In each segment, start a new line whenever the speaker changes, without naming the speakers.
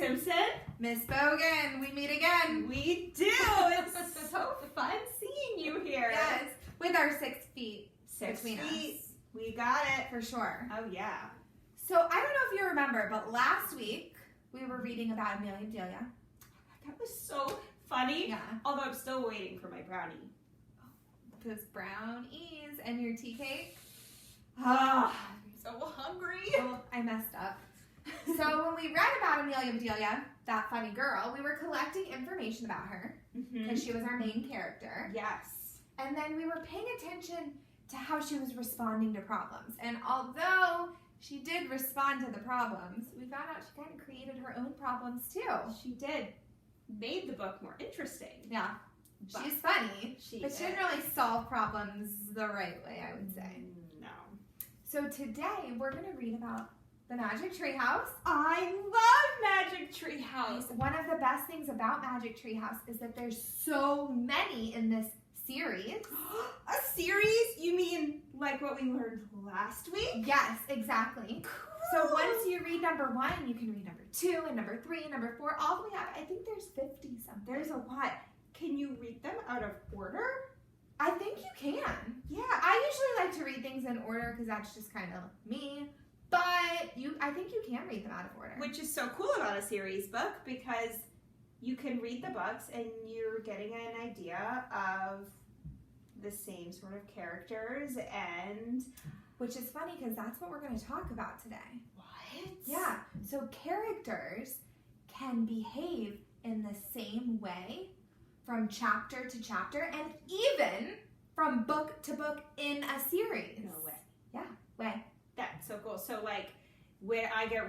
Simpson.
Miss Bogan, we meet again.
We do. It's so fun seeing you here.
Yes, with our 6 feet
6
between
feet.
us.
We got it.
For sure.
Oh, yeah.
So I don't know if you remember, but last week we were reading about Amelia Bedelia.
That was so funny.
Yeah.
Although I'm still waiting for my brownie.
Those brownies and your tea cake.
Ah, I'm so hungry.
Oh, I messed up. So when we read about Amelia Bedelia, that funny girl, we were collecting information about her because she was our main character.
Yes.
And then we were paying attention to how she was responding to problems. And although she did respond to the problems, we found out she kind of created her own problems too.
She did. Made the book more interesting.
Yeah.
But
She's funny,
she
but she didn't really solve problems the right way, I would say.
No.
So today we're going to read about the Magic Tree House.
I love Magic Tree House.
One of the best things about Magic Tree House is that there's so many in this series.
A series? You mean like what we learned last week?
Yes, exactly.
Cool.
So once you read number 1, you can read number 2 and number 3 and number 4, all the way up. I think there's 50 something.
There's a lot. Can you read them out of order?
I think you can.
Yeah.
I usually like to read things in order because that's just kind of me. But I think you can read them out of order.
Which is so cool about a series book because you can read the books and you're getting an idea of the same sort of characters and...
Which is funny because that's what we're going to talk about today.
What?
Yeah. So characters can behave in the same way from chapter to chapter and even from book to book in a series.
No way.
Yeah, way.
That's so cool. So like when I get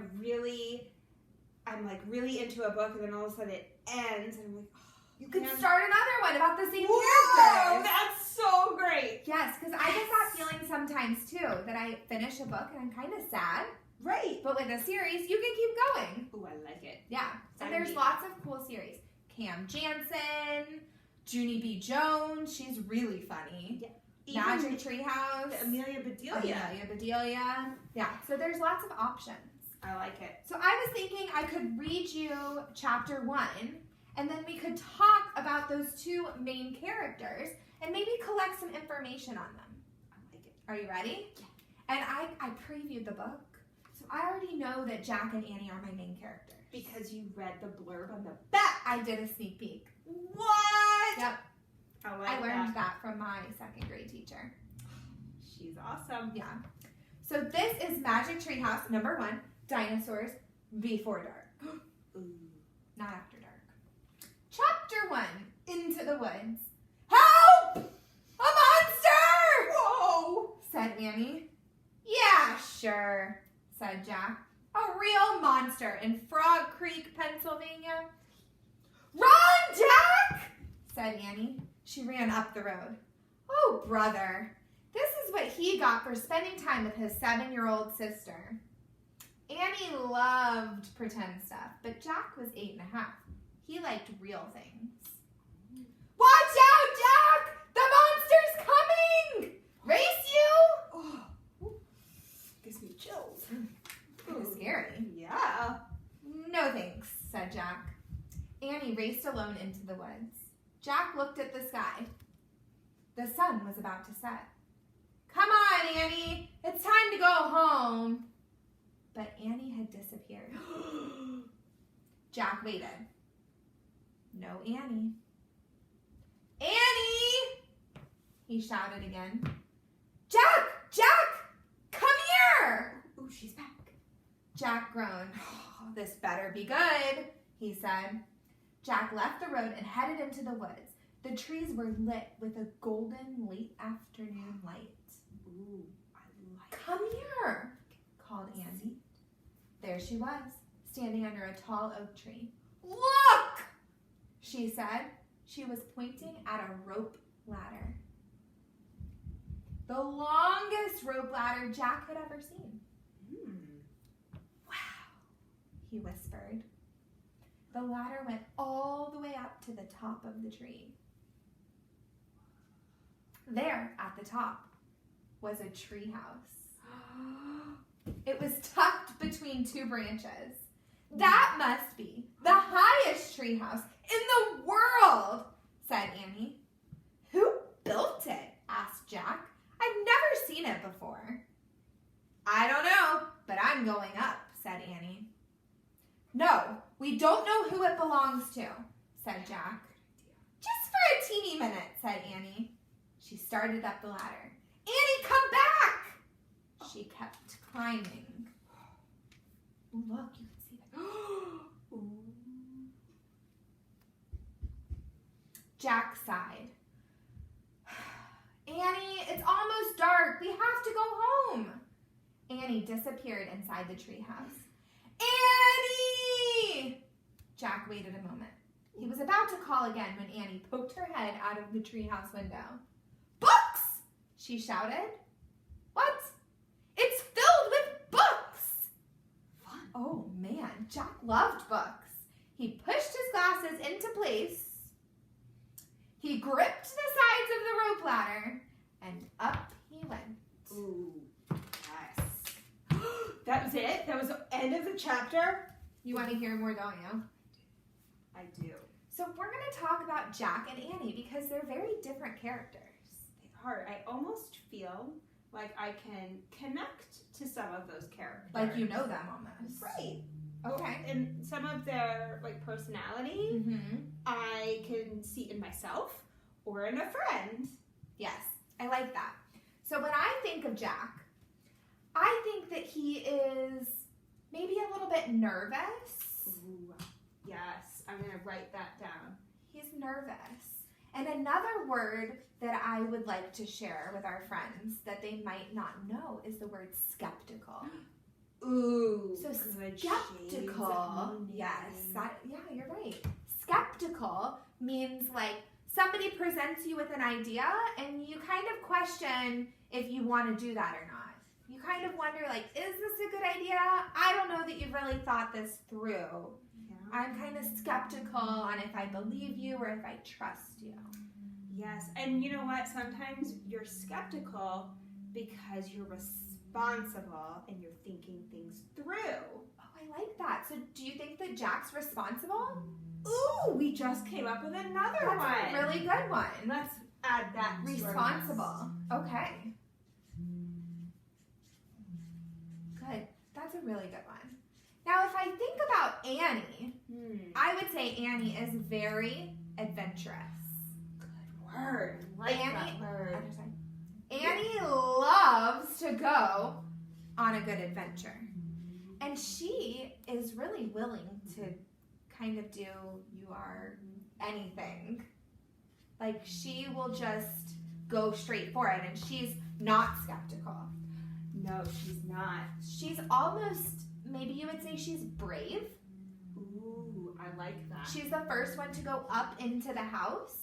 I'm like really into a book and then all of a sudden it ends and I'm like, oh,
You could
man.
start another one about the same
Whoa,
characters.
that's so great.
Yes, because I get that feeling sometimes too, that I finish a book and I'm kind of sad.
Right.
But with a series, you can keep going.
Oh, I like it.
Yeah. And
I
there's
mean-
lots of cool series. Cam Jansen, Junie B. Jones, she's really funny.
Yeah.
Magic Tree House.
Amelia Bedelia.
Amelia Bedelia. Yeah, so there's lots of options.
I like it.
So I was thinking I could read you chapter 1, and then we could talk about those 2 main characters and maybe collect some information on them.
I like it.
Are you ready?
Yeah.
And I previewed the book, so I already know that Jack and Annie are my main characters.
Because you read the blurb on the back.
I did a sneak peek.
What?
Yep,
I like
I learned
that.
that from my 2nd grade teacher.
She's awesome.
Yeah. So this is Magic Tree House number 1, Dinosaurs Before Dark.
Ooh.
Not after dark. Chapter 1, Into the Woods. Help! A monster!
Whoa!
Said Annie. Yeah, sure, said Jack. A real monster in Frog Creek, Pennsylvania. Run, Jack! Said Annie. She ran up the road. Oh, brother. This is what he got for spending time with his 7-year-old sister. Annie loved pretend stuff, but Jack was 8 and a half. He liked real things. Watch out, Jack! The monster's coming! Race you!
Oh. Gives me chills.
Kind of scary.
Yeah.
No thanks, said Jack. Annie raced alone into the woods. Jack looked at the sky. The sun was about to set. Come on, Annie. It's time to go home. But Annie had disappeared. Jack waited. No Annie. Annie! He shouted again. Jack! Jack! Come here!
Ooh, she's back.
Jack groaned. Oh, this better be good, he said. Jack left the road and headed into the woods. The trees were lit with a golden late afternoon light.
Ooh, I like
Come here, called Annie. There she was, standing under a tall oak tree. Look, she said. She was pointing at a rope ladder. The longest rope ladder Jack had ever seen. Wow, he whispered. The ladder went all the way up to the top of the tree. There, at the top, was a tree house. It was tucked between 2 branches. That must be the highest treehouse in the world, said Annie. Who built it? Asked Jack. I've never seen it before. I don't know, but I'm going up, said Annie. No, we don't know who it belongs to, said Jack. Just for a teeny minute, said Annie. She started up the ladder. Annie, come back! She kept climbing. Ooh, look, you can see that. Jack sighed. Annie, it's almost dark. We have to go home. Annie disappeared inside the treehouse. Annie! Jack waited a moment. He was about to call again when Annie poked her head out of the treehouse window. Books! She shouted. What? It's filled with books!
Fun.
Oh man, Jack loved books. He pushed his glasses into place. He gripped the sides of the rope ladder, and up he went.
Ooh, yes. That was it? That was the end of the chapter?
You want to hear more, don't you?
I do.
So we're going to talk about Jack and Annie because they're very different characters.
They are. I almost feel like I can connect to some of those characters.
Like you know them almost.
Right.
Okay.
And some of their personality,
Mm-hmm.
I can see in myself or in a friend.
Yes, I like that. So when I think of Jack, I think that he is maybe a little bit nervous.
Ooh, yes. I'm going to write that down.
He's nervous. And another word that I would like to share with our friends that they might not know is the word skeptical.
Ooh.
So
good
skeptical,
shades of
yes, yeah, you're right. Skeptical means like somebody presents you with an idea and you kind of question if you want to do that or not. You kind of wonder like, is this a good idea? I don't know that you've really thought this through.
Yeah.
I'm kind of skeptical on if I believe you or if I trust you.
Yes, and you know what? Sometimes you're skeptical because you're responsible and you're thinking things through.
Oh, I like that. So do you think that Jack's responsible?
Ooh, we just came up with another
That's
one.
a really good one.
Let's add that to our
Responsible. Okay. Good. That's a really good one. Now, if I think about Annie,
list.
I would say Annie is very adventurous.
Good word. Like
Annie-
that word.
Annie loves to go on a good adventure. And she is really willing to kind of do anything. Like she will just go straight for it and she's not skeptical.
No, she's not.
She's almost, maybe you would say she's brave.
Ooh, I like that.
She's the first one to go up into the house.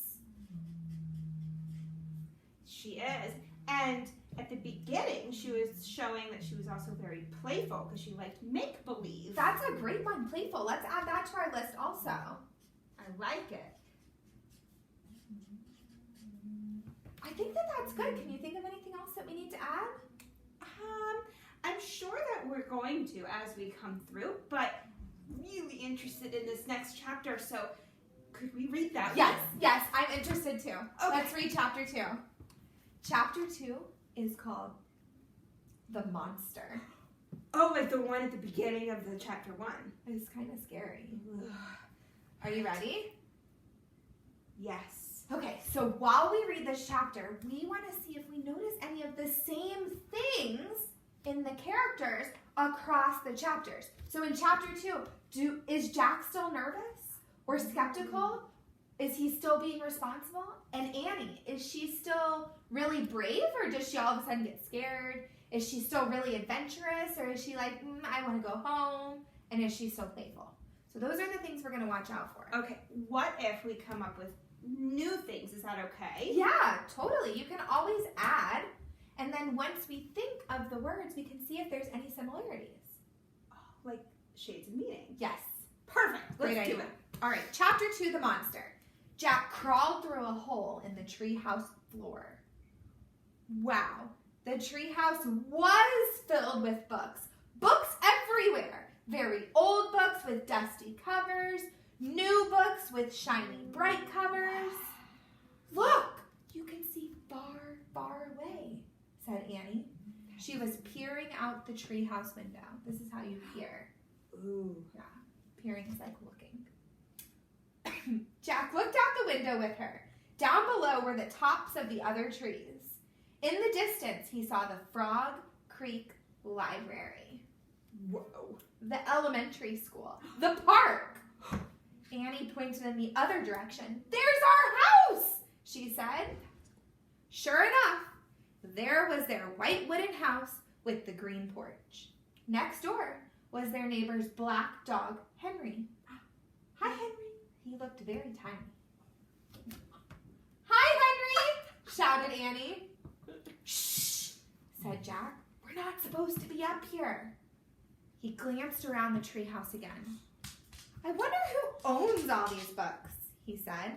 She is. And at the beginning, she was showing that she was also very playful because she liked make-believe.
That's a great one, playful. Let's add that to our list also.
I like it.
I think that that's good. Can you think of anything else that we need to add?
I'm sure that we're going to as we come through, but really interested in this next chapter, so could we read that?
Yes, I'm interested too.
Okay.
Let's read chapter 2. Chapter 2 is called The Monster.
Oh, like the one at the beginning of the chapter 1.
It's kind of scary. Are you ready?
Yes.
Okay, so while we read this chapter, we want to see if we notice any of the same things in the characters across the chapters. So in chapter 2, is Jack still nervous or skeptical? Is he still being responsible? And Annie, is she still really brave or does she all of a sudden get scared? Is she still really adventurous or is she like, I want to go home? And is she still playful? So those are the things we're going to watch out for.
Okay, what if we come up with new things? Is that okay?
Yeah, totally. You can always add. And then once we think of the words, we can see if there's any similarities.
Like shades of meaning.
Yes.
Perfect. Let's
Great
do
idea.
it.
All right, chapter 2, The Monster. Jack crawled through a hole in the treehouse floor. Wow, the treehouse was filled with books. Books everywhere. Very old books, books with dusty covers, new books with shiny bright covers. Look, you can see far, far away, said Annie. She was peering out the treehouse window. This is how you peer.
Ooh.
Yeah, peering is like looking. Jack looked out the window with her. Down below were the tops of the other trees. In the distance, he saw the Frog Creek Library.
Whoa.
The elementary school. The park. Annie pointed in the other direction. There's our house, she said. Sure enough, there was their white wooden house with the green porch. Next door was their neighbor's black dog, Henry. Hi, Henry. He looked very tiny. Hi, Henry, shouted Annie. Shh, said Jack. We're not supposed to be up here. He glanced around the treehouse again. I wonder who owns all these books, he said.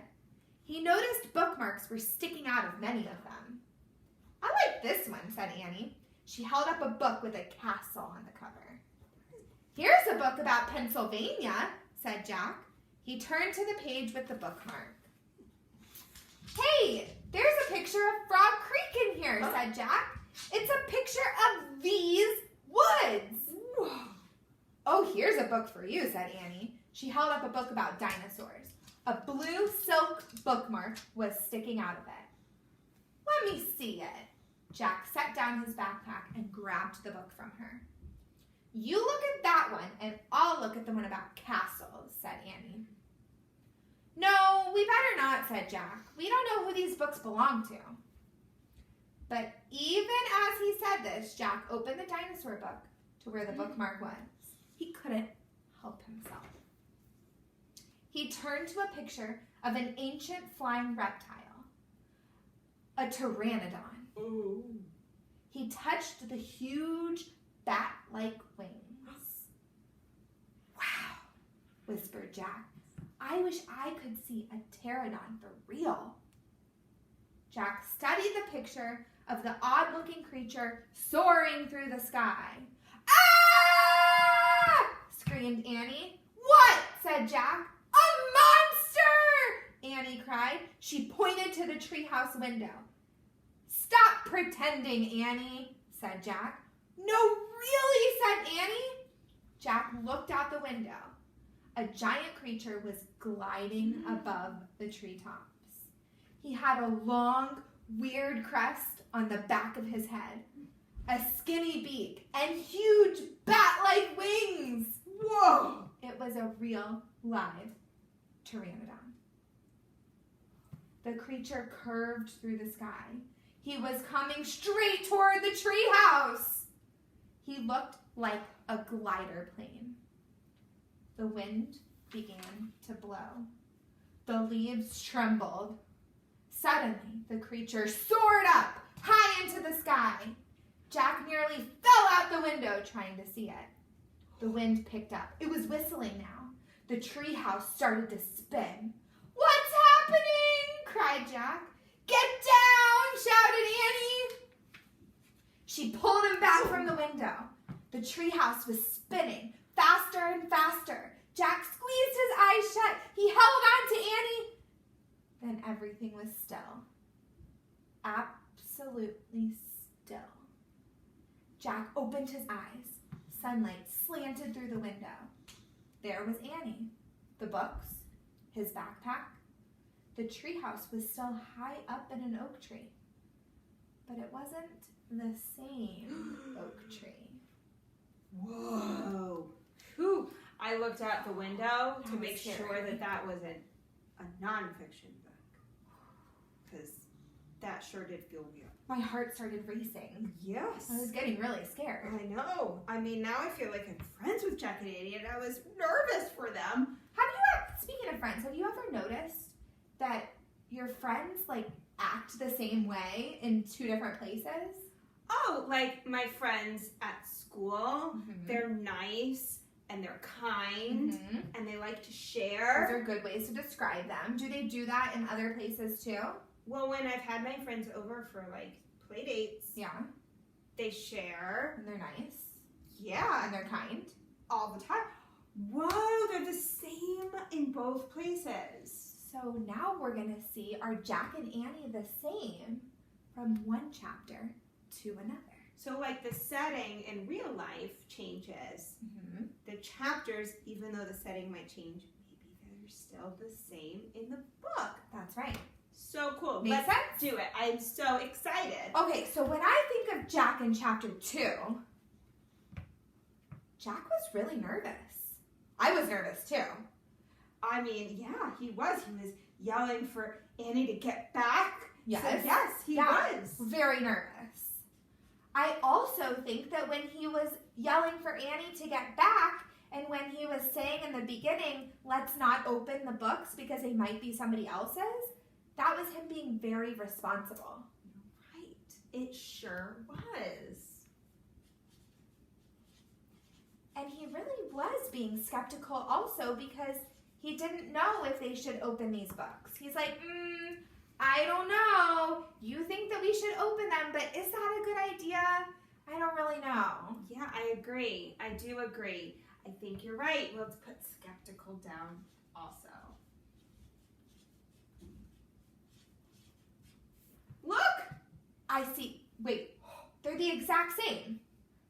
He noticed bookmarks were sticking out of many of them. I like this one, said Annie. She held up a book with a castle on the cover. Here's a book about Pennsylvania, said Jack. He turned to the page with the bookmark. Hey, there's a picture of Frog Creek in here, said Jack. It's a picture of these woods.
Whoa.
Oh, here's a book for you, said Annie. She held up a book about dinosaurs. A blue silk bookmark was sticking out of it. Let me see it. Jack set down his backpack and grabbed the book from her. You look at that one, and I'll look at the one about castles, said Annie. No, we better not, said Jack. We don't know who these books belong to. But even as he said this, Jack opened the dinosaur book to where the bookmark was. He couldn't help himself. He turned to a picture of an ancient flying reptile, a pteranodon.
Ooh.
He touched the huge bat-like wings. Wow, whispered Jack. I wish I could see a pteranodon for real. Jack studied the picture of the odd-looking creature soaring through the sky. Ah! Screamed Annie. What? Said Jack. A monster! Annie cried. She pointed to the treehouse window. Stop pretending, Annie, said Jack. No, really, said Annie. Jack looked out the window. A giant creature was gliding above the treetops. He had a long, weird crest on the back of his head, a skinny beak, and huge bat-like wings. Whoa! It was a real, live pteranodon. The creature curved through the sky. He was coming straight toward the treehouse. He looked like a glider plane. The wind began to blow. The leaves trembled. Suddenly, the creature soared up, high into the sky. Jack nearly fell out the window trying to see it. The wind picked up. It was whistling now. The treehouse started to spin. What's happening? Cried Jack. Get down! Shouted Annie. She pulled him back from the window. The treehouse was spinning faster and faster. Jack squeezed his eyes shut. He held on to Annie. Then everything was still. Absolutely still. Jack opened his eyes. Sunlight slanted through the window. There was Annie, the books, his backpack. The treehouse was still high up in an oak tree. But it wasn't the same oak tree.
Whoa. Whew. I looked out the window to
was
make
scary.
sure that that wasn't a nonfiction book. Because that sure did feel weird.
My heart started racing.
Yes.
I was getting really scared.
I know. I mean, now I feel like I'm friends with Jack and Annie, and I was nervous for them.
Speaking of friends, have you ever noticed that your friends act the same way in two different places?
Oh, like my friends at school,
Mhm.
they're nice and they're kind
Mhm.
and they like to
Those
share.
are good ways to describe them. Do they do that in other places too?
Well, when I've had my friends over for play dates,
Yeah,
they share.
and they're nice
Yeah,
and they're kind.
all the time. Whoa, both places.
So now we're going to see, are Jack and Annie the same from one chapter to another?
So like the setting in real life changes.
Mm-hmm.
The chapters, even though the setting might change, maybe they're still the same in the book.
That's right.
So cool.
Makes
Let's
sense?
do it. I'm so excited.
Okay, so when I think of Jack in chapter 2, Jack was really nervous. I was nervous too.
I mean, yeah, he was. He was yelling for Annie to get back.
Yes.
So, yes, he
Yeah.
was.
Very nervous. I also think that when he was yelling for Annie to get back, and when he was saying in the beginning, let's not open the books because they might be somebody else's, that was him being very responsible.
Right. It sure was.
And he really was being skeptical also because he didn't know if they should open these books. He's like, I don't know. You think that we should open them, but is that a good idea? I don't really know.
Yeah, I agree. I do agree. I think you're right. Let's put skeptical down also. Look!
I see. Wait, they're the exact same.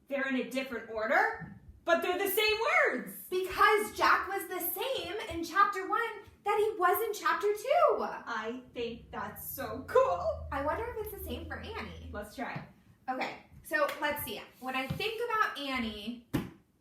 They're in a different order, but they're the same words.
Because Jack was the same in chapter 1 that he was in chapter 2.
I think that's so cool.
I wonder if it's the same for Annie.
Let's try.
Okay, so let's see. When I think about Annie,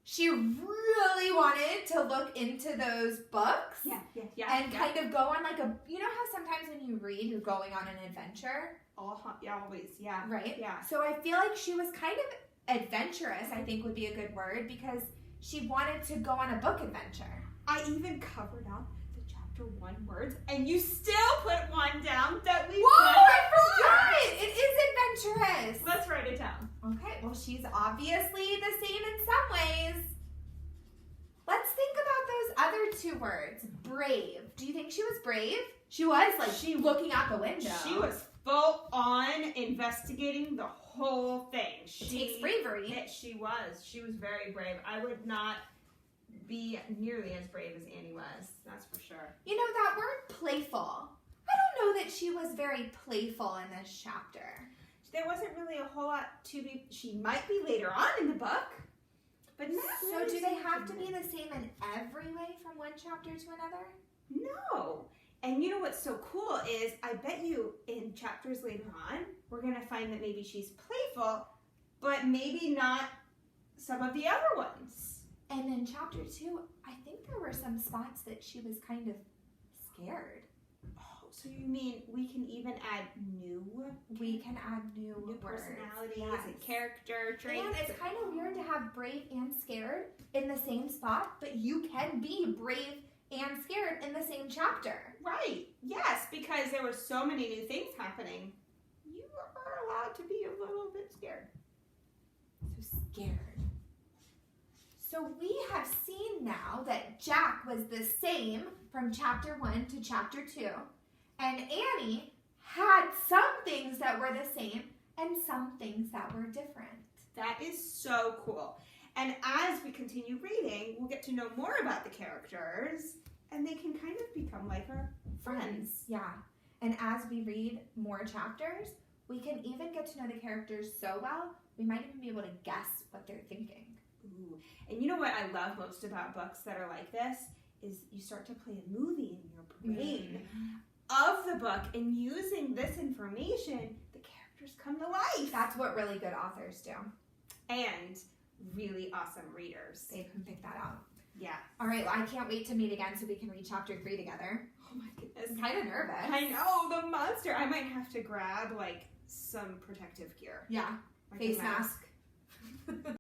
she really wanted to look into those books.
Yeah.
And kind of go on like a, you know how sometimes when you read, you're going on an adventure?
Always, yeah.
Right?
Yeah.
So I feel like she was kind of adventurous, I think would be a good word, because she wanted to go on a book adventure.
I even covered up the chapter 1 words, and you still put one down that we
Whoa,
put.
I forgot! It is adventurous.
Let's write it down.
Okay, well, she's obviously the same in some ways. Let's think about those other 2 words. Brave. Do you think she was brave? She was, like, looking out the window.
She was full on investigating the whole thing.
It takes bravery.
She was. She was very brave. I would not be nearly as brave as Annie was. That's for sure.
You know, that word playful. I don't know that she was very playful in this chapter.
There wasn't really a whole lot to be. She might be later on in the book, but not
So
really
do they have to
significant.
be the same in every way from one chapter to another?
No. And you know what's so cool is I bet you in chapters later on, we're going to find that maybe she's playful, but maybe not some of the other ones.
And in chapter 2, I think there were some spots that she was kind of scared.
Oh, so you mean we can even add new
We can add new words.
personalities
Yes.
and character traits?
And it's kind of weird to have brave and scared in the same spot, but you can be brave and scared in the same chapter.
Right. Yes, because there were so many new things happening. You are allowed to be a little bit scared.
So scared. So we have seen now that Jack was the same from chapter 1 to chapter 2, and Annie had some things that were the same and some things that were different.
That is so cool. And as we continue reading, we'll get to know more about the characters, and they can kind of become like our friends.
Yeah. And as we read more chapters, we can even get to know the characters so well, we might even be able to guess what they're thinking.
Ooh. And you know what I love most about books that are like this is you start to play a movie in your brain of the book, and using this information, the characters come to life.
That's what really good authors do.
And really awesome readers.
They can pick that out.
Yeah.
All right, well, I can't wait to meet again so we can read chapter 3 together.
Oh my goodness.
I'm kind of nervous.
I know, the monster. I might have to grab like some protective gear.
Yeah,
Like
face
a
mask.